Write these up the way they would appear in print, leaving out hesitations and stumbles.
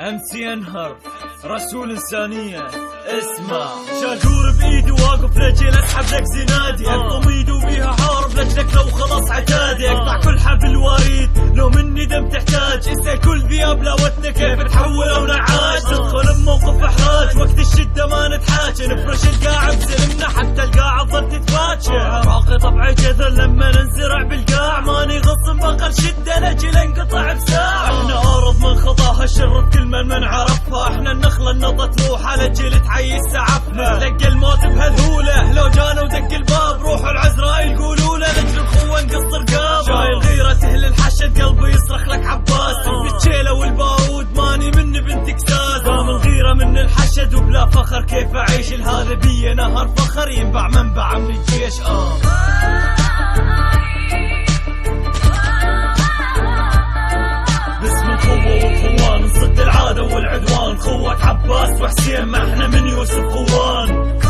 امس ينهر رسول انسانية. اسمع شاجور بايدي واقف لجيل اسحب لك زنادي، اقطم ايدي وبيها حارب لجلك لو خلص عتادي، اقطع كل حبل وريد لو مني دم تحتاج، اسأل كل ذياب لاوتنا كيف تحول او نعاج، تدخل بموقف احراج وقت الشدة ما نتحاج، نفرش القاع بسلمنا حتى القاع تظل تتفاجئ، عراقي طبعي جذل لما ننزرع بالقاع، ماني غصن بقر شدة لجل انقطع بساعة، احنا ارض من خطاها الشر بكل من عرفها، احنا النخلة النطة تروح على جيل تعيس سعفنا، تلقى الموت بهذوله لو جانا ودق الباب، روح العزراء يقولوا له لجل الخوة نقص رقاب، شايل غيرة تهل الحشد قلبي يصرخ لك عباس، بالتشيلة والبارود ماني من بنت كساس، قام الغيرة من الحشد وبلا فخر كيف اعيش الهذا بي نهر فخر ينبع منبع من الجيش. باسم القوة والخوان نصد العادة والعدوان، خوة عباس وحسين ما احنا من يوسف خوان،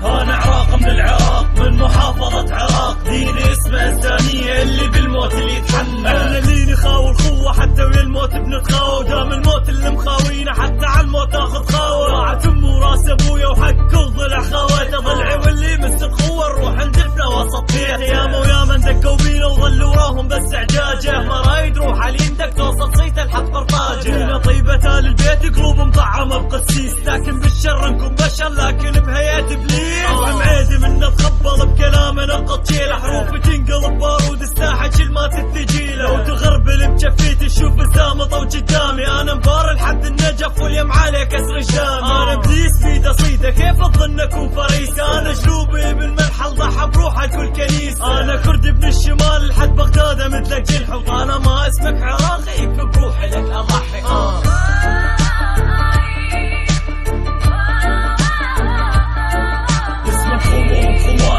انا عراق من العراق من محافظة عراق، ديني اسمه انسانية اللي بالموت اللي يتحنى، احنا اللي نخاوي الخوة حتى ويا الموت بنتخاوى، دام الموت اللي مخاوينا حتى على الموت ناخذ خاوة، ضاعت امي وراس ابويا وحق كل ضلع خاوته، ضلعي واللي مس الخوة نروح ندفنا وسط بيت، ياما وياما دقوا بينا وظلوا وراهم بس اعجاجه، مرايد روح على يندك توصل صيته لحد فرطاجه، هنا طيبة آل البيت قلوب مطعمة بقسيس، لكن بالشر نكون بشر لكن بهيئة ابليس، معيدي منا تخبل بكلامه نلقط جيله، حروف تنقلب بارود الساحة كل ما تتجيله، وتغربل بجفيتي تشوف سامطة وقدامي، انا مبار لحد النجف واليم عليه كسر الشام، انا ابليس بيده صيده كيف تظن اكون فريس، انا جلوبي بالملحل ضحى بروحه كل كنيسة، انا كرد ابن الشمال لحد بغداد مثلك جنحوط، انا ما اسمك عراقي يكفي بروحي لك اضحي.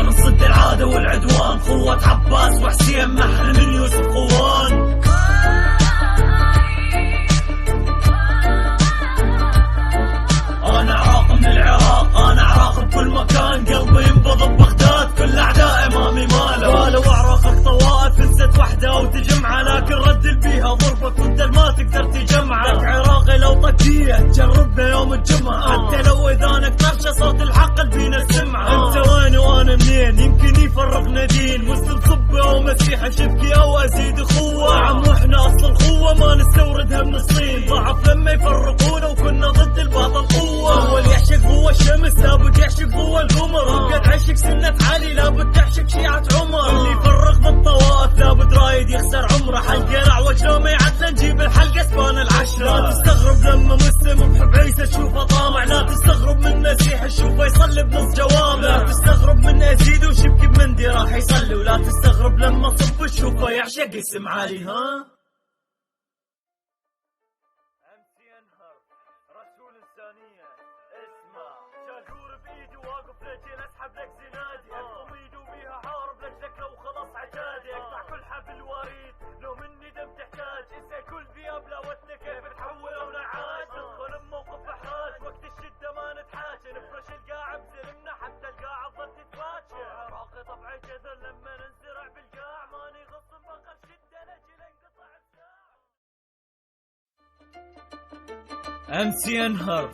نصد العادة والعدوان، خوة عباس وحسين ما احنا من يوسف خوان، انا عراق من العراق، انا عراق بكل مكان، قلبي ينبض ببغداد كل اعداء امامي ماله، لو اعراقك طوائف انست وحده وتجمعه، لكن ردل بيها ضربك وانت ما تقدر تجمعه، لك عراقي لو طقيه تجربنا يوم الجمعه، حتى لو اذانك طرشه صوت الحق فينا السمعه، انت وين وانا منين يمكن يفرقنا دين، مسلم صبي ومسيح شبكي او ازيد اخوه، عم واحنا اصل الخوه ما نستوردها من الصين، ضعف لما يفرقونا وكنا ضد الباطل قوه، اول يعشق هو الشمس لابد يعشق هو القمر، وقد عشق سنة علي لابد تعشق شيعة عمر، اللي يفرق بالطوائف لابد رايد يخسر عمره، حلقه الاعوج لو ما يعدل نجيب الحلقه سبان العشره، لا تستغرب لما مسلم بحب عيسى تشوفه طامع، لا تستغرب من مسيح تشوفه يصلي بنص جوامع، لا تستغرب من ازيد وشبكي بمندي راح يصلي، ولا تستغرب لما صب تشوفه يعشق اسم علي. رسول انسانية. اسمع شاجور بايدي واقف لجيل اسحب لك زنادي، اقطم ايدي وبيها حارب لجلك لو خلص عتادي، اقطع كل حبل وريد لو مني دم تحتاج، اسأل كل ذياب لاوتنا كيف تحول او نعاج، تدخل بموقف احراج وقت الشدة ما نتحاج، نفرش القاع بسلمنا حتى القاع تظل تتفاجئ، عراقي طبعي جذل لما ننزرع بالقاع، ماني غصن بقر شدة لجل انقطع الساعة. امس ينهر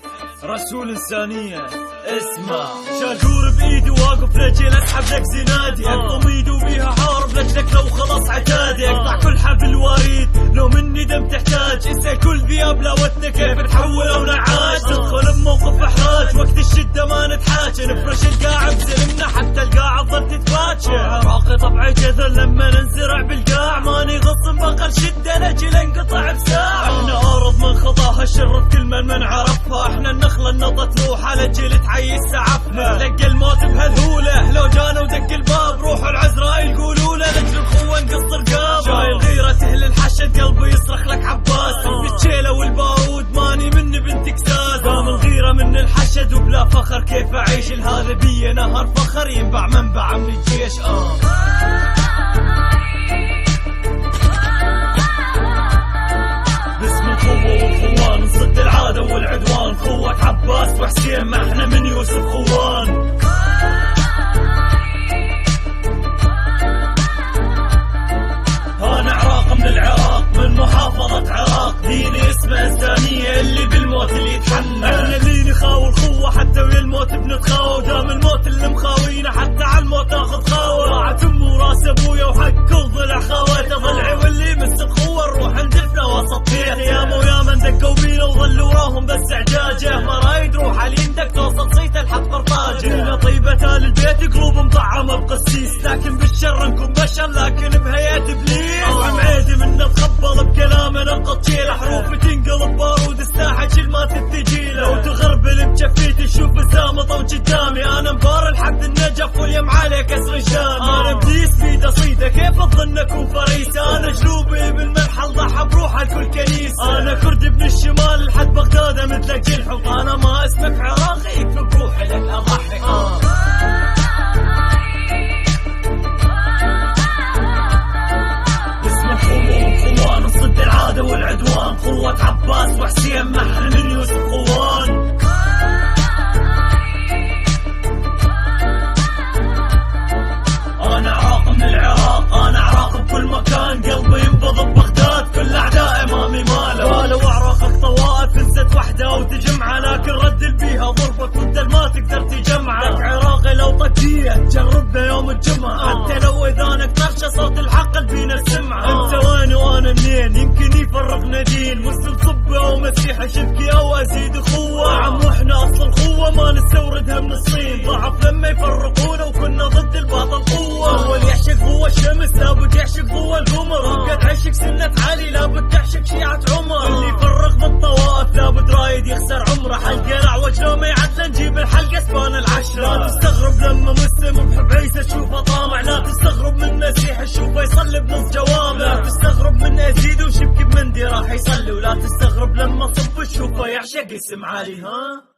رسول انسانية. اسمع شاجور بايدي واقف لجيل اسحب لك زنادي، اقطم ايدي وبيها حارب لجلك لو خلص عتادي، اقطع كل حبل وريد لو مني دم تحتاج، اسأل كل ذياب لاوتنا كيف تحول او نعاج، تدخل بموقف احراج وقت الشدة ما نتحاج، نفرش القاع بسلمنا حتى القاع تظل تتفاجئ، عراقي طبعي جذل لما ننزرع بالقاع، ماني غصن بقر شدة لجل انقطع بساعة، احنا ارض من خطاها الشر بكل من عرفها، احنا النخلة النطة تروح على جيل تعيس سعفنا، تلقى الموت بهذوله لو جانا ودق الباب، روح العزراء يقولوا له لجل الخوة نقص رقاب، شايل غيرة تهل الحشد قلبي يصرخ لك عباس، بالتشيلة والبارود ماني من بنت كساس، قام الغيرة من الحشد وبلا فخر كيف اعيش الهذا بي نهر فخر ينبع منبع من الجيش. باسم القوة والخوان نصد العادة والعدوان، خوة عباس وحسين ما احنا من يوسف خوان. شر نكون بشر لكن بهيئة ابليس. اوعم عيدي من اتخبل بكلامي نلقط شيله، حروفي تنقلب بارود الساحة شيل ما تتجيله. لو تغربل بجفيتي تشوف اسامة طو قدامي، انا مبار الحد النجف واليم عليه كسر شامي. انا ابليس بيده صيده كيف تظن اكون فريسه، انا جلوبي بالمرحل ضحى بروحه الكل كنيسه. انا كرد ابن الشمال لحد بغداد مثلك جلحط، انا ما اسمك عراقي يكفي بروحي لك اضحك. اسمك خوان نصد العاده والعدوان، قوة عباس وحسين محل من يوسف خوان. انا عراق من العراق، انا عراق بكل مكان، قلبي ينبض ببغداد كل اعدائي امامي ماله. قالوا اعراقك طوائف انست وحده وتجمعه، لكن ردل بيها ضربك وانت ما تقدر تجمعه. لك عراقي لو طقيه جربنا يوم الجمعه، حتى لو اذانك طرشه صوت الحق قلبينا السمعه. انت وين وانا منين يمكن يفرقنا دين، مسلم صبه ومسيحي شبكي او ازيد اخوه. عم واحنا اصل القوه ما نستوردها من الصين، ضعف لما يفرقونا وكنا ضد الباطل قوه. اول يعشق هو الشمس لابد يعشق هو القمر، وقد عشق سنة علي لابد تعشق شيعة عمر. اللي يفرق بالطوائف لابد رايد يخسر عمره، حلقه الاعوج لو ما يعدل نجيب الحلقه اسبان العشره. لا تستغرب لما مسلم بحب عيسى تشوفه طامع، لا تستغرب من مسيح تشوفه يصلي بنص جوامع. لا تستغرب من ازيد وشبكي بمندي راح يصلي، ولا تستغرب لما صب تشوفه يعشق اسم علي. ها